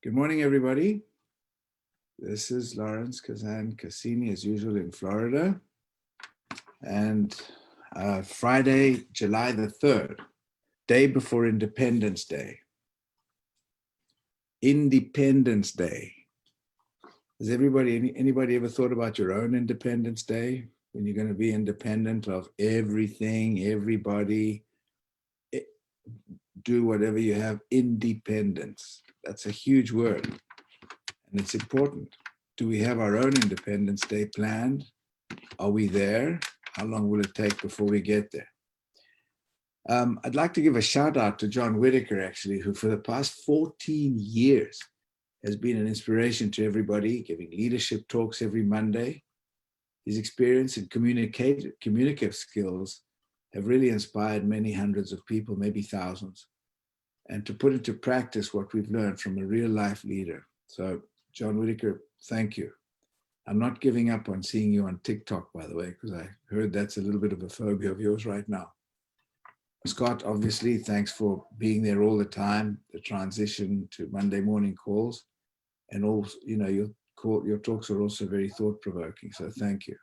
Good morning, everybody. This is Lawrence Kazan Cassini, as usual, in Florida. And Friday, July the 3rd, day before Independence Day. Independence Day. Has anybody ever thought about your own Independence Day? When you're going to be independent of everything, everybody, do whatever you have, independence. That's a huge word, and it's important. Do we have our own Independence Day planned? Are we there? How long will it take before we get there? I'd like to give a shout out to John Whitaker, actually, who for the past 14 years has been an inspiration to everybody, giving leadership talks every Monday. His experience and communicative skills have really inspired many hundreds of people, maybe thousands, and to put into practice what we've learned from a real life leader. So, John Whitaker, thank you. I'm not giving up on seeing you on TikTok, by the way, because I heard that's a little bit of a phobia of yours right now. Scott, obviously, thanks for being there all the time, the transition to Monday morning calls. And also, your talks are also very thought-provoking, so thank you.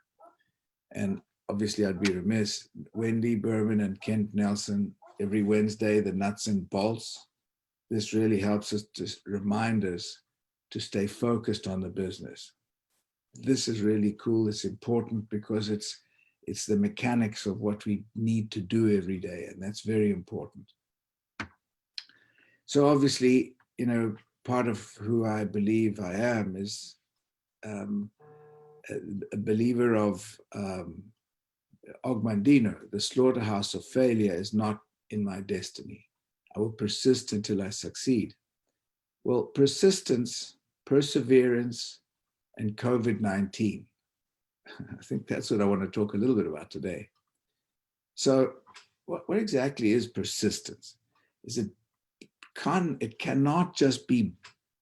And obviously, I'd be remiss, Wendy Berman and Kent Nelson, every Wednesday, the nuts and bolts. This really helps us to remind us to stay focused on the business. This is really cool. It's important because it's the mechanics of what we need to do every day, and that's very important. So obviously, part of who I believe I am is a believer of Ogmandino, the slaughterhouse of failure is not in my destiny. I will persist until I succeed. Well, persistence, perseverance, and COVID-19. I think that's what I want to talk a little bit about today. So what exactly is persistence? It cannot just be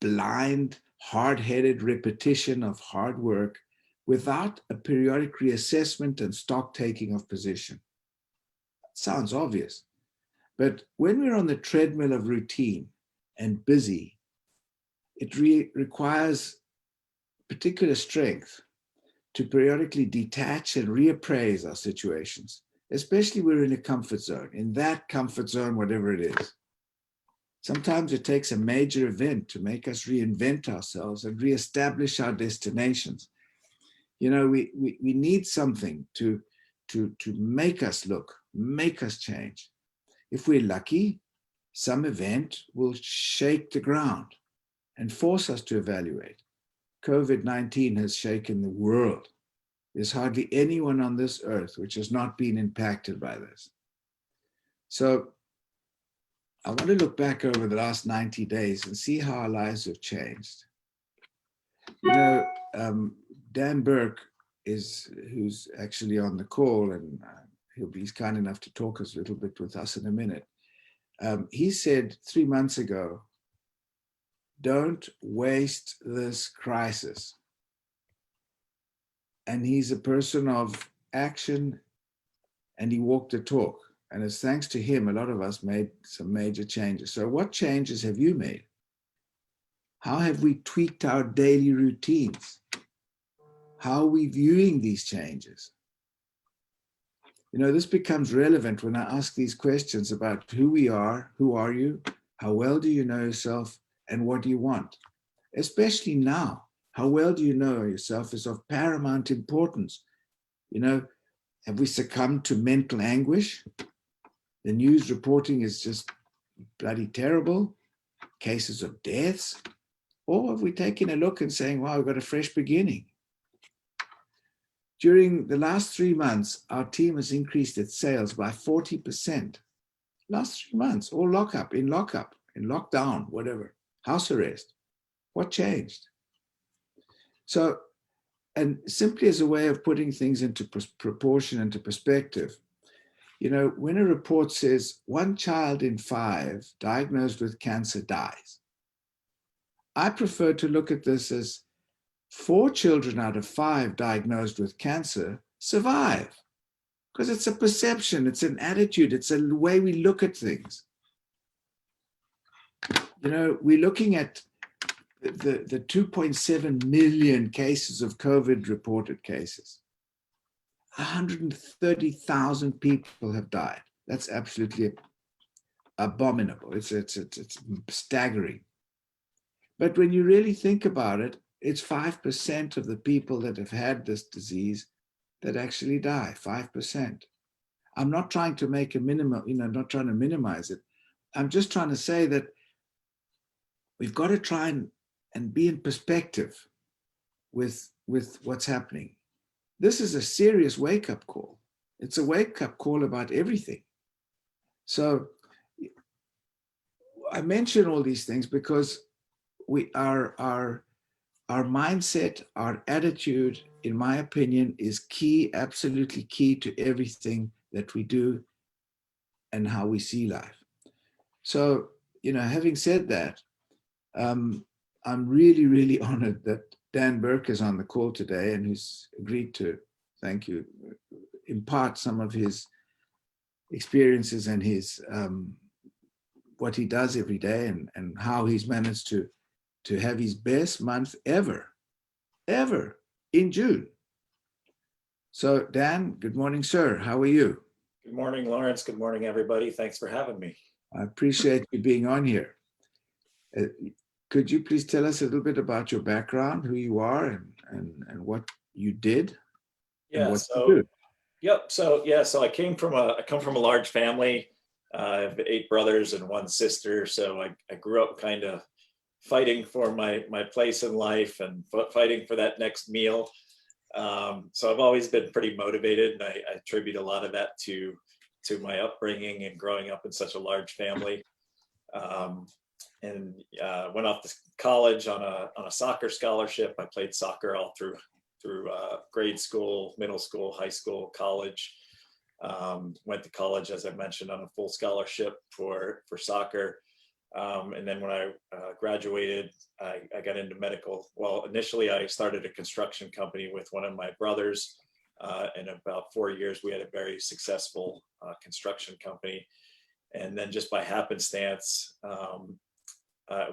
blind, hard-headed repetition of hard work without a periodic reassessment and stock taking of position. It sounds obvious, but when we're on the treadmill of routine and busy, it requires particular strength to periodically detach and reappraise our situations, especially when we're in a comfort zone, in that comfort zone, whatever it is. Sometimes it takes a major event to make us reinvent ourselves and reestablish our destinations. We need something to make us look, make us change. If we're lucky, some event will shake the ground and force us to evaluate. COVID-19 has shaken the world. There's hardly anyone on this earth which has not been impacted by this. So I want to look back over the last 90 days and see how our lives have changed. Dan Burke who's actually on the call, and he's kind enough to talk a little bit with us in a minute. He said 3 months ago, don't waste this crisis. And he's a person of action, and he walked the talk. And it's thanks to him, a lot of us made some major changes. So what changes have you made? How have we tweaked our daily routines? How are we viewing these changes? This becomes relevant when I ask these questions about who we are, who are you, how well do you know yourself, and what do you want? Especially now, how well do you know yourself is of paramount importance. Have we succumbed to mental anguish? The news reporting is just bloody terrible. Cases of deaths. Or have we taken a look and saying, wow, we've got a fresh beginning? During the last 3 months, our team has increased its sales by 40%. Last 3 months, all in lockdown, whatever, house arrest. What changed? So, and simply as a way of putting things into proportion, into perspective, when a report says 1 child in 5 diagnosed with cancer dies, I prefer to look at this as 4 children out of 5 diagnosed with cancer survive, because it's a perception, it's an attitude, it's a way we look at things. We're looking at the 2.7 million cases of COVID reported cases, 130,000 people have died. That's absolutely abominable. It's staggering. But when you really think about it, it's 5% of the people that have had this disease that actually die, 5%. I'm not trying to make a minimum, not trying to minimize it. I'm just trying to say that we've got to try and be in perspective with what's happening. This is a serious wake-up call. It's a wake-up call about everything. So I mention all these things because our mindset, our attitude, in my opinion, is key, absolutely key to everything that we do and how we see life. So, having said that, I'm really, really honored that Dan Burke is on the call today and who's agreed to, thank you, impart some of his experiences and his what he does every day and how he's managed to have his best month ever in June. So Dan, good morning, sir. How are you? Good morning, Lawrence. Good morning, everybody. Thanks for having me. I appreciate you being on here. Could you please tell us a little bit about your background, who you are and what you did? Yeah, so I come from a large family. I have 8 brothers and 1 sister. So I grew up kind of fighting for my place in life and fighting for that next meal. So I've always been pretty motivated, and I attribute a lot of that to my upbringing and growing up in such a large family. And went off to college on a soccer scholarship. I played soccer all through grade school, middle school, high school, college. Went to college, as I mentioned, on a full scholarship for soccer. And then when I graduated, I got into medical. Well, initially I started a construction company with one of my brothers. In about 4 years, we had a very successful construction company. And then just by happenstance,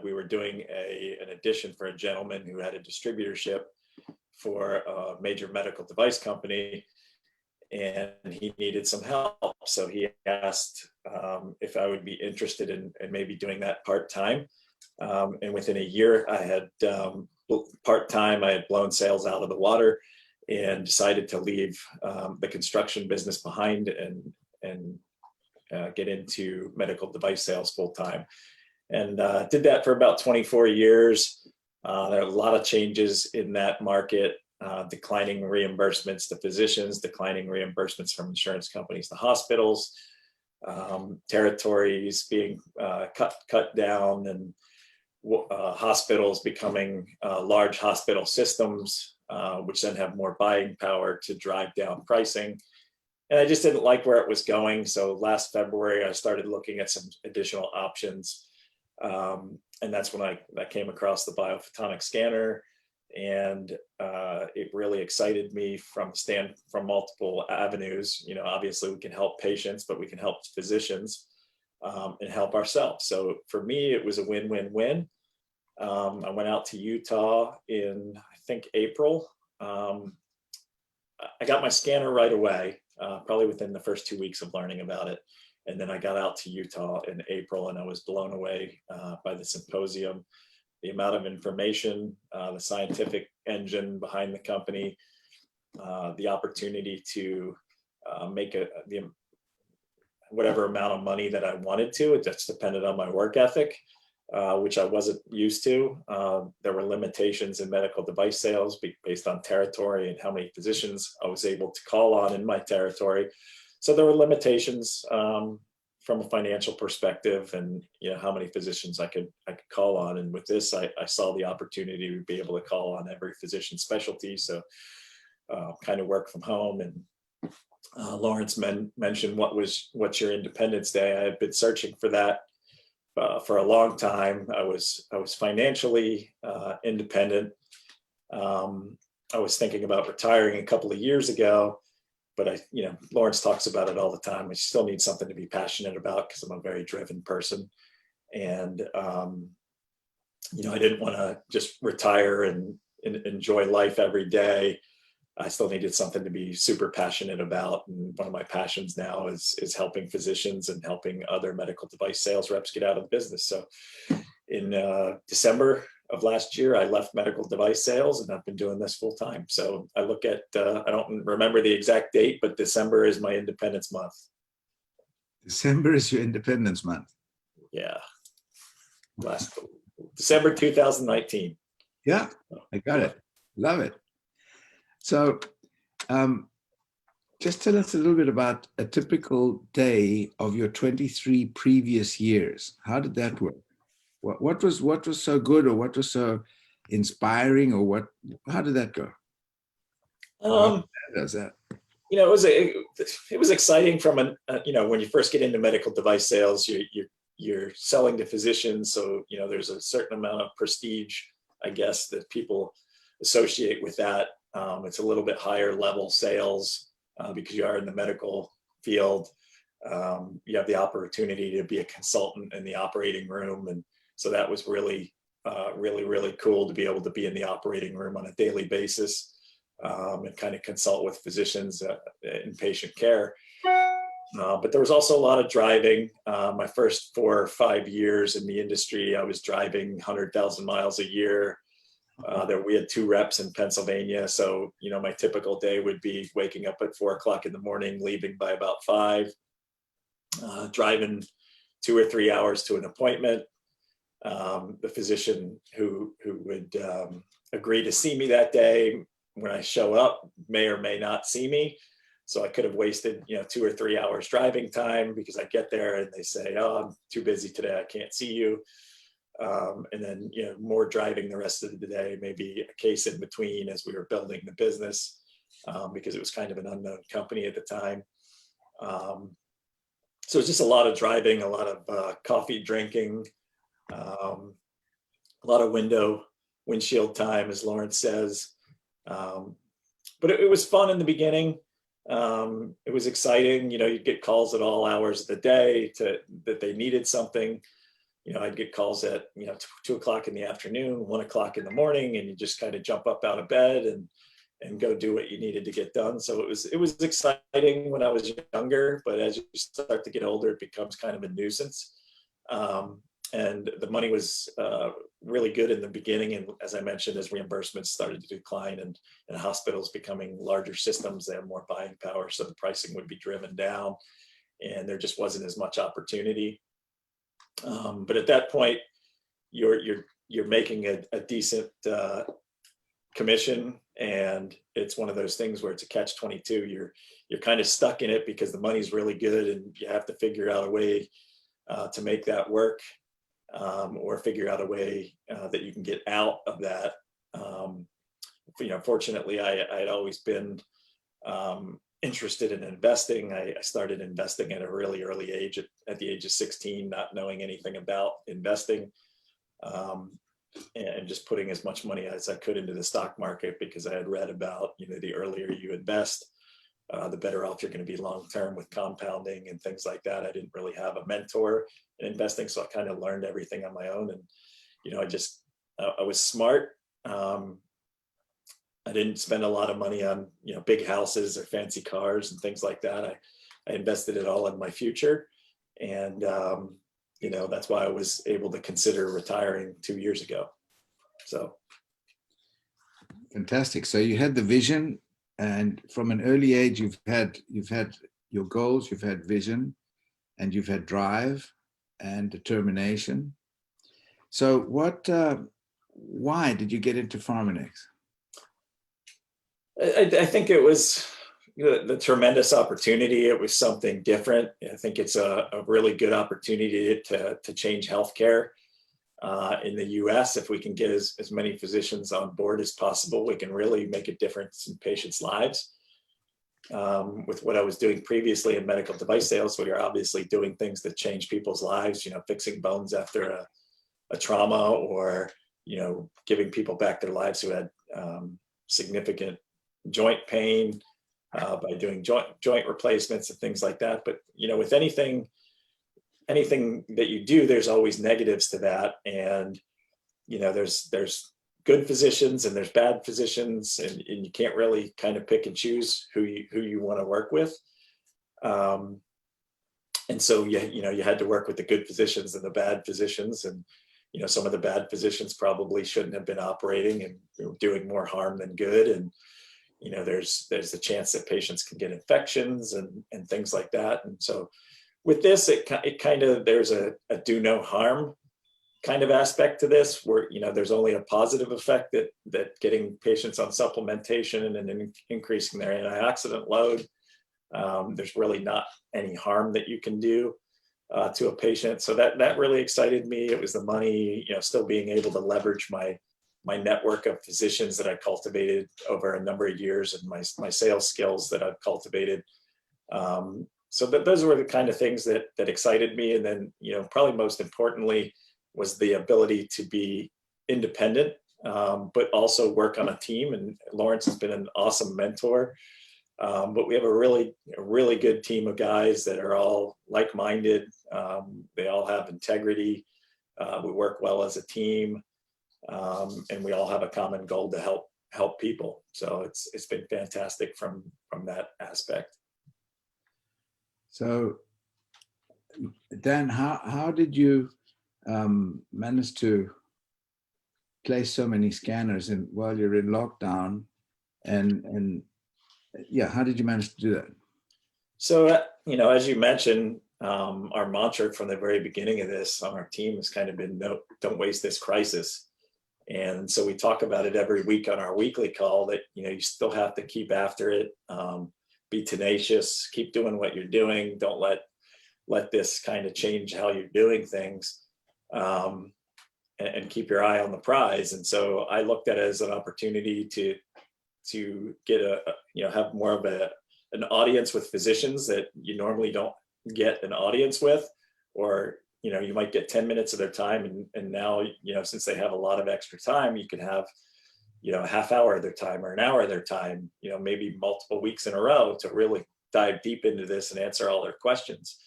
we were doing an addition for a gentleman who had a distributorship for a major medical device company, and he needed some help. So he asked if I would be interested in maybe doing that part-time. And within a year, I had part-time, I had blown sales out of the water and decided to leave the construction business behind and get into medical device sales full-time. And did that for about 24 years. There are a lot of changes in that market, declining reimbursements to physicians, declining reimbursements from insurance companies to hospitals, territories being cut down, and hospitals becoming large hospital systems, which then have more buying power to drive down pricing. And I just didn't like where it was going. So last February, I started looking at some additional options. And that's when I came across the biophotonic scanner, and it really excited me from multiple avenues. Obviously we can help patients, but we can help physicians and help ourselves. So for me, it was a win-win-win. I went out to Utah in, I think, April. I got my scanner right away, probably within the first 2 weeks of learning about it. And then I got out to Utah in April, and I was blown away by the symposium, the amount of information, the scientific engine behind the company, the opportunity to make whatever amount of money that I wanted to. It just depended on my work ethic, which I wasn't used to. There were limitations in medical device sales based on territory and how many physicians I was able to call on in my territory. So there were limitations from a financial perspective, and how many physicians I could call on. And with this, I saw the opportunity to be able to call on every physician specialty. So kind of work from home. And Lawrence mentioned what's your Independence Day. I had been searching for that for a long time. I was financially independent. I was thinking about retiring a couple of years ago. But Lawrence talks about it all the time. I still need something to be passionate about because I'm a very driven person. And I didn't want to just retire and enjoy life every day. I still needed something to be super passionate about. And one of my passions now is helping physicians and helping other medical device sales reps get out of the business. So in December of last year, I left medical device sales, and I've been doing this full time. So I look at, I don't remember the exact date, but December is my independence month. December is your independence month. Yeah. Last December 2019. Yeah, I got it. Love it. So just tell us a little bit about a typical day of your 23 previous years. How did that work? What was so good, or what was so inspiring, or how did that go? How does that? It was exciting from when you first get into medical device sales, you're selling to physicians. So, there's a certain amount of prestige, I guess, that people associate with that. It's a little bit higher level sales because you are in the medical field. You have the opportunity to be a consultant in the operating room. And so that was really, really cool to be able to be in the operating room on a daily basis and kind of consult with physicians in patient care. But there was also a lot of driving. My first 4 or 5 years in the industry, I was driving 100,000 miles a year. We had 2 reps in Pennsylvania. So, my typical day would be waking up at 4 o'clock in the morning, leaving by about 5, driving 2 or 3 hours to an appointment. The physician who would agree to see me that day, when I show up, may or may not see me. So I could have wasted, 2 or 3 hours driving time because I get there and they say, "Oh, I'm too busy today, I can't see you." And then, more driving the rest of the day, maybe a case in between as we were building the business because it was kind of an unknown company at the time. So it's just a lot of driving, a lot of coffee drinking, a lot of windshield time, as Lawrence says. But it was fun in the beginning. It was exciting. You'd get calls at all hours of the day that they needed something. I'd get calls at 2 o'clock in the afternoon, 1 o'clock in the morning, and you just kind of jump up out of bed and go do what you needed to get done. So it was exciting when I was younger, but as you start to get older, it becomes kind of a nuisance. And the money was really good in the beginning. And as I mentioned, as reimbursements started to decline and hospitals becoming larger systems, they have more buying power. So the pricing would be driven down and there just wasn't as much opportunity. But at that point, you're making a decent commission, and it's one of those things where it's a catch-22. You're kind of stuck in it because the money's really good, and you have to figure out a way to make that work, or figure out a way that you can get out of that. Fortunately, I had always been interested in investing. I started investing at a really early age, at the age of 16, not knowing anything about investing, and just putting as much money as I could into the stock market because I had read about, the earlier you invest, the better off you're going to be long-term with compounding and things like that. I didn't really have a mentor in investing, so I kind of learned everything on my own. And, I was smart. I didn't spend a lot of money on, big houses or fancy cars and things like that. I invested it all in my future. And, that's why I was able to consider retiring 2 years ago. So. Fantastic. So you had the vision, and from an early age, you've had your goals, you've had vision, and you've had drive and determination. So why did you get into Pharmanx? I think it was the tremendous opportunity. It was something different. I think it's a really good opportunity to change healthcare in the US. If we can get as many physicians on board as possible, we can really make a difference in patients' lives. With what I was doing previously in medical device sales, we are obviously doing things that change people's lives, fixing bones after a trauma, or, giving people back their lives who had significant joint pain by doing joint replacements and things like that. But, with anything that you do, there's always negatives to that. And, there's good physicians and there's bad physicians, and you can't really kind of pick and choose who you want to work with. And so you had to work with the good physicians and the bad physicians, and some of the bad physicians probably shouldn't have been operating and doing more harm than good. And there's a chance that patients can get infections and things like that. And so with this, it kind of, there's a do no harm kind of aspect to this, where there's only a positive effect that getting patients on supplementation and increasing their antioxidant load. There's really not any harm that you can do to a patient. So that really excited me. It was the money, still being able to leverage my network of physicians that I cultivated over a number of years, and my sales skills that I've cultivated. So those were the kind of things that excited me. And then, probably most importantly was the ability to be independent, but also work on a team. And Lawrence has been an awesome mentor. But we have a really good team of guys that are all like-minded. They all have integrity. We work well as a team, and we all have a common goal to help people. So it's been fantastic from that aspect. So, Dan, how did you manage to place so many scanners while you're in lockdown, and yeah, how did you manage to do that? So, as you mentioned, our mantra from the very beginning of this on our team has kind of been, no, don't waste this crisis. And so we talk about it every week on our weekly call, that, you still have to keep after it, be tenacious, keep doing what you're doing. Don't let this kind of change how you're doing things, and keep your eye on the prize. And so I looked at it as an opportunity to get have more of an audience with physicians that you normally don't get an audience with, or you might get 10 minutes of their time, and now since they have a lot of extra time, you can have a half hour of their time or an hour of their time, maybe multiple weeks in a row, to really dive deep into this and answer all their questions.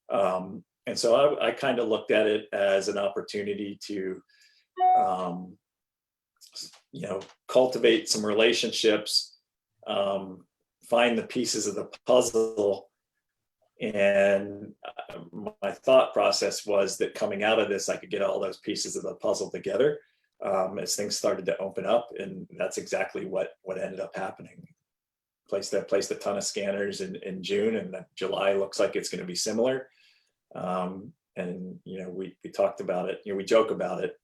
And so I kind of looked at it as an opportunity to cultivate some relationships, find the pieces of the puzzle. And my thought process was that coming out of this, I could get all those pieces of the puzzle together as things started to open up. And that's exactly what ended up happening. Placed a ton of scanners in June, and July looks like it's going to be similar. And we talked about it, we joke about it,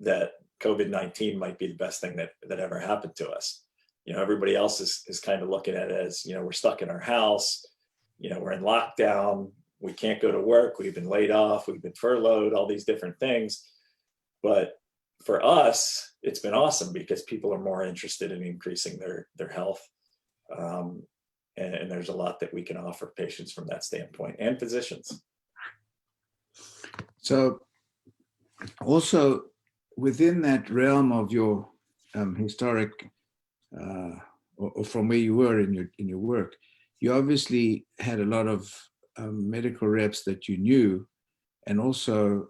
that COVID-19 might be the best thing that ever happened to us. Everybody else is kind of looking at it as, we're stuck in our house, we're in lockdown, we can't go to work, we've been laid off, we've been furloughed, all these different things. But for us, it's been awesome because people are more interested in increasing their health. And there's a lot that we can offer patients from that standpoint, and physicians. So also within that realm of your historic, or from where you were in your work, you obviously had a lot of medical reps that you knew, and also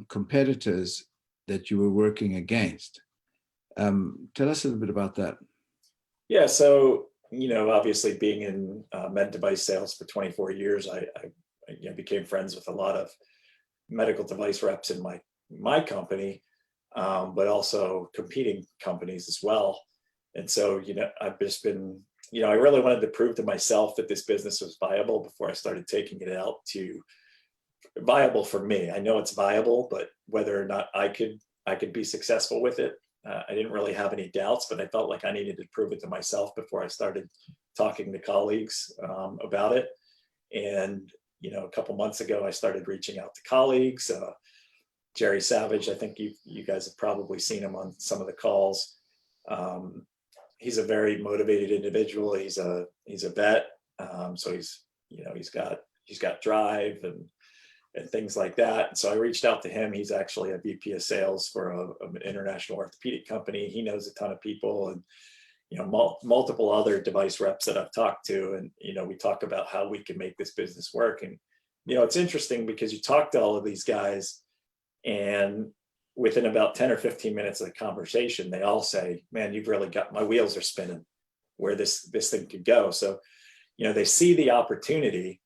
competitors that you were working against. Tell us a little bit about that. Yeah, so obviously being in med device sales for 24 years, I became friends with a lot of medical device reps in my company, but also competing companies as well. And so, I've just been, I really wanted to prove to myself that this business was viable before I started taking it out to viable for me. I know it's viable, but whether or not I could be successful with it, I didn't really have any doubts, but I felt like I needed to prove it to myself before I started talking to colleagues about it. And, a couple months ago, I started reaching out to colleagues. Jerry Savage, I think you guys have probably seen him on some of the calls. He's a very motivated individual. He's a vet. So he's got drive and things like that. And so I reached out to him. He's actually a VP of sales for an international orthopedic company. He knows a ton of people, and multiple other device reps that I've talked to. And we talk about how we can make this business work. And it's interesting because you talk to all of these guys, and within about 10 or 15 minutes of the conversation, they all say, man, you've really got, my wheels are spinning where this thing could go. So, they see the opportunity,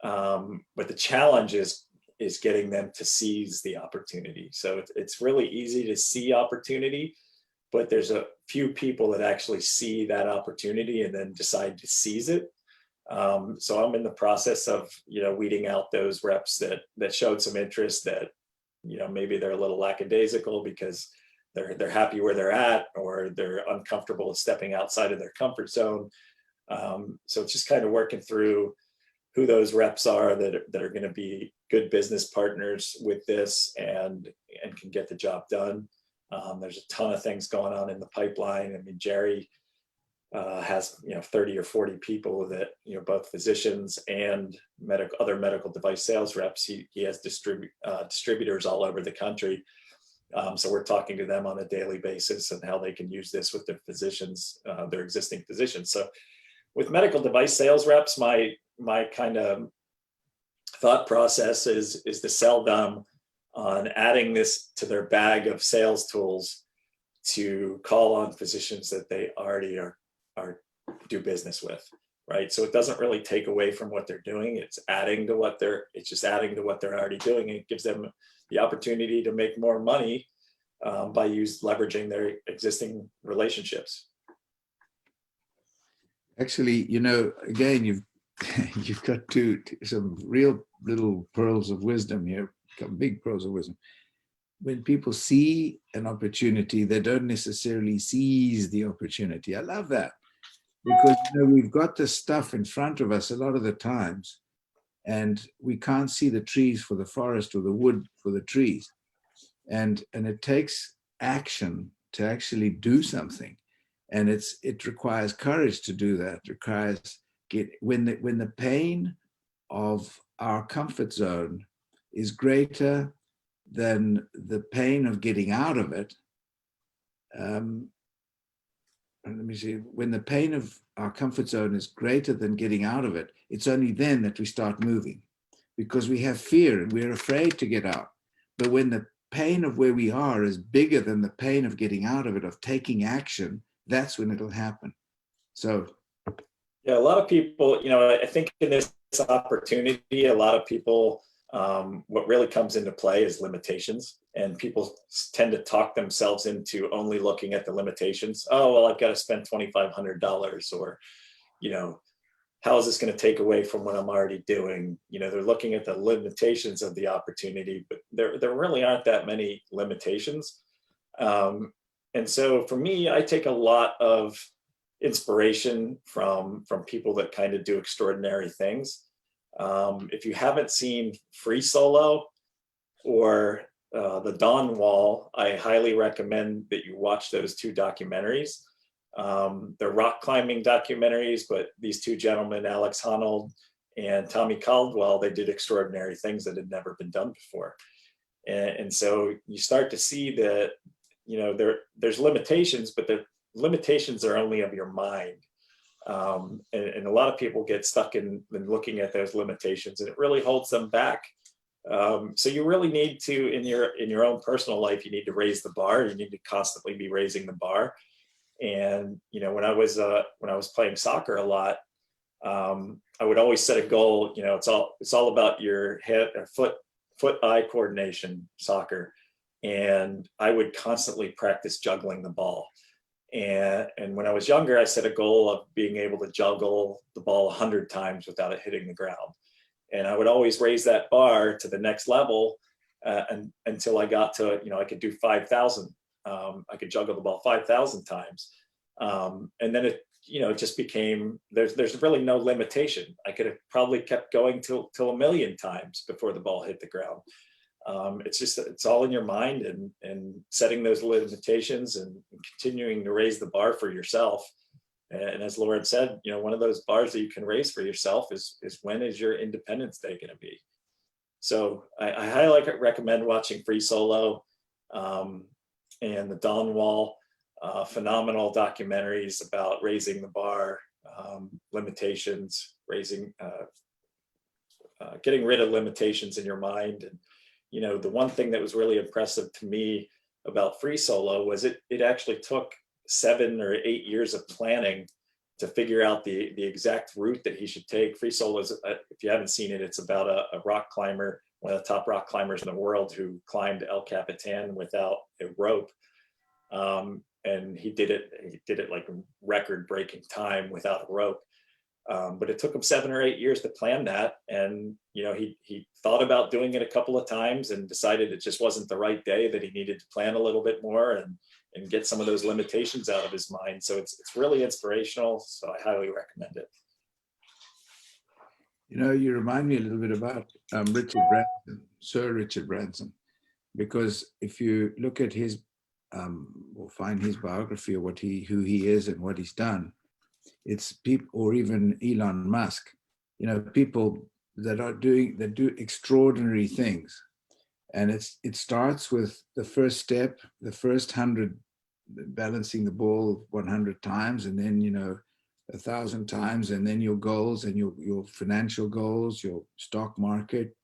but the challenge is getting them to seize the opportunity. So it's really easy to see opportunity, but there's a few people that actually see that opportunity and then decide to seize it. So I'm in the process of, weeding out those reps that showed some interest, that, maybe they're a little lackadaisical because they're happy where they're at, or they're uncomfortable with stepping outside of their comfort zone. So it's just kind of working through who those reps are that are going to be good business partners with this and can get the job done. There's a ton of things going on in the pipeline. I mean, Jerry has 30 or 40 people that, both physicians and other medical device sales reps. He has distributors all over the country. So we're talking to them on a daily basis and how they can use this with their physicians, their existing physicians. So with medical device sales reps, my kind of thought process is to sell them on adding this to their bag of sales tools to call on physicians that they already are do business with, right? So it doesn't really take away from what they're doing. It's adding to what they're already doing. It gives them the opportunity to make more money by leveraging their existing relationships. Actually, again, you've got some real little pearls of wisdom here, big pearls of wisdom. When people see an opportunity, they don't necessarily seize the opportunity. I love that, because we've got this stuff in front of us a lot of the times, and we can't see the trees for the forest or the wood for the trees. And it takes action to actually do something. And it requires courage to do that. It requires when the pain of our comfort zone is greater than the pain of getting out of it. Let me see. When the pain of our comfort zone is greater than getting out of it, it's only then that we start moving, because we have fear and we're afraid to get out. But when the pain of where we are is bigger than the pain of getting out of it, of taking action, that's when it'll happen. So yeah, a lot of people, I think in this opportunity, a lot of people, what really comes into play is limitations, and people tend to talk themselves into only looking at the limitations. Oh, well, I've got to spend $2,500, or, how is this going to take away from what I'm already doing? They're looking at the limitations of the opportunity, but there really aren't that many limitations. And so for me, I take a lot of inspiration from people that kind of do extraordinary things. If you haven't seen Free Solo or The Dawn Wall, I highly recommend that you watch those two documentaries. They're rock climbing documentaries, but these two gentlemen, Alex Honnold and Tommy Caldwell, they did extraordinary things that had never been done before. And so you start to see that, there's limitations, but the limitations are only of your mind. And a lot of people get stuck in looking at those limitations, and it really holds them back. So you really need to, in your own personal life, you need to raise the bar. You need to constantly be raising the bar. And when I was playing soccer a lot, I would always set a goal. It's all about your head or foot-eye coordination, soccer, and I would constantly practice juggling the ball. And when I was younger, I set a goal of being able to juggle the ball 100 times without it hitting the ground. And I would always raise that bar to the next level until I got to, I could do 5,000. I could juggle the ball 5,000 times. And then it just became, there's really no limitation. I could have probably kept going till 1,000,000 times before the ball hit the ground. It's all in your mind, and setting those limitations and continuing to raise the bar for yourself. And as Lauren said, one of those bars that you can raise for yourself is when is your Independence Day going to be? So I highly recommend watching Free Solo and The Dawn Wall, phenomenal documentaries about raising the bar, limitations, getting rid of limitations in your mind, and you know, the one thing that was really impressive to me about Free Solo was it actually took 7 or 8 years of planning to figure out the exact route that he should take. Free Solo is, if you haven't seen it, it's about a rock climber, one of the top rock climbers in the world, who climbed El Capitan without a rope. And he did it like record-breaking time without a rope. But it took him 7 or 8 years to plan that. And, you know, he thought about doing it a couple of times and decided it just wasn't the right day, that he needed to plan a little bit more and get some of those limitations out of his mind. So it's really inspirational. So I highly recommend it. You know, you remind me a little bit about Richard Branson, Sir Richard Branson, because if you look at his, or find his biography of who he is and what he's done, it's people, or even Elon Musk, you know, people that do extraordinary things. And it starts with the first step, the first 100, balancing the ball 100 times, and then, you know, 1,000 times, and then your goals and your financial goals, your stock market.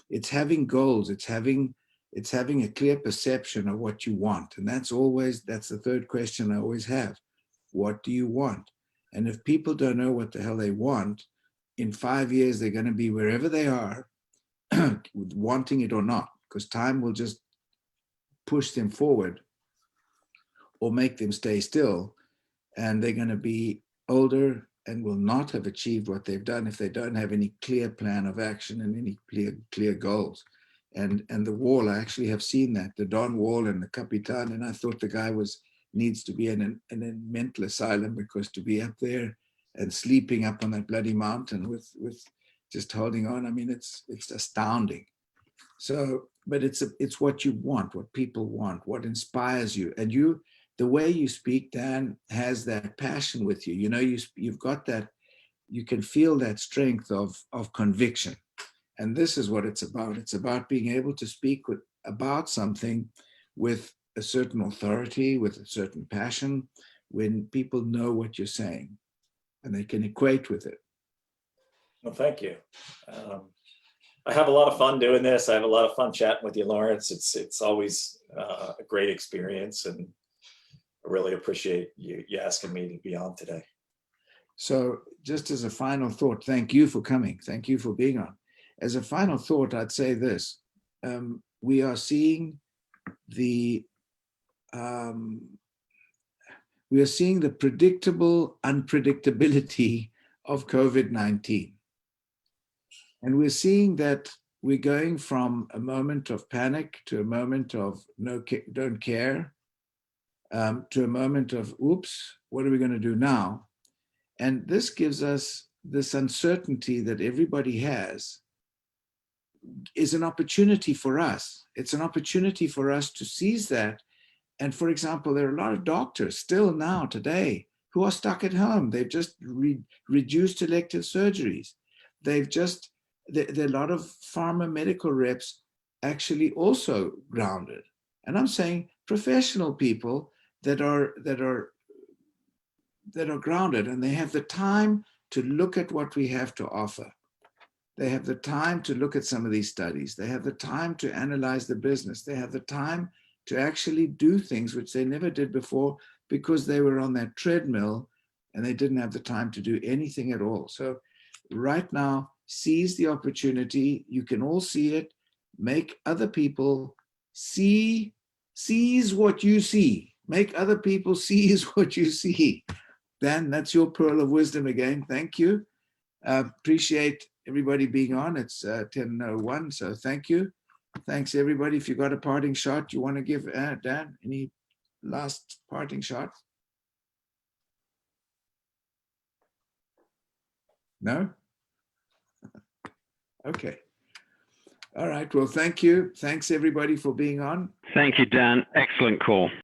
It's having goals. It's having a clear perception of what you want. And that's the third question I always have. What do you want? And if people don't know what the hell they want, in 5 years, they're going to be wherever they are, wanting it or not, because time will just push them forward or make them stay still. And they're going to be older and will not have achieved what they've done if they don't have any clear plan of action and any clear goals. And the Wall, I actually have seen that, the Don Wall and the Capitan, and I thought the guy needs to be in a mental asylum, because to be up there and sleeping up on that bloody mountain with just holding on, I mean, it's astounding. So, but it's what you want, what people want, what inspires you. And the way you speak, Dan, has that passion with you. You know, you've got that, you can feel that strength of conviction. And this is what it's about. It's about being able to speak about something with a certain authority, with a certain passion, when people know what you're saying and they can equate with it. Well, thank you. I have a lot of fun doing this. I have a lot of fun chatting with you, Lawrence. It's always a great experience, and I really appreciate you asking me to be on today. So just as a final thought, thank you for coming. Thank you for being on. As a final thought, I'd say this. We are seeing the predictable unpredictability of COVID-19. And we're seeing that we're going from a moment of panic to a moment of don't care, to a moment of, oops, what are we going to do now? And this gives us this uncertainty that everybody has, is an opportunity for us. It's an opportunity for us to seize that. And for example, there are a lot of doctors still now today who are stuck at home. They've just reduced elective surgeries. There are a lot of pharma medical reps actually also grounded. And I'm saying professional people that are grounded, and they have the time to look at what we have to offer. They have the time to look at some of these studies. They have the time to analyze the business. They have the time to actually do things which they never did before, because they were on that treadmill and they didn't have the time to do anything at all. So right now, seize the opportunity. You can all see it. Make other people seize what you see. Make other people seize what you see. Dan, that's your pearl of wisdom again. Thank you. Appreciate everybody being on. It's 10:01, so thank you. Thanks, everybody. If you got a parting shot you want to give, Dan, any last parting shot? No? Okay. All right. Well, thank you. Thanks, everybody, for being on. Thank you, Dan. Excellent call.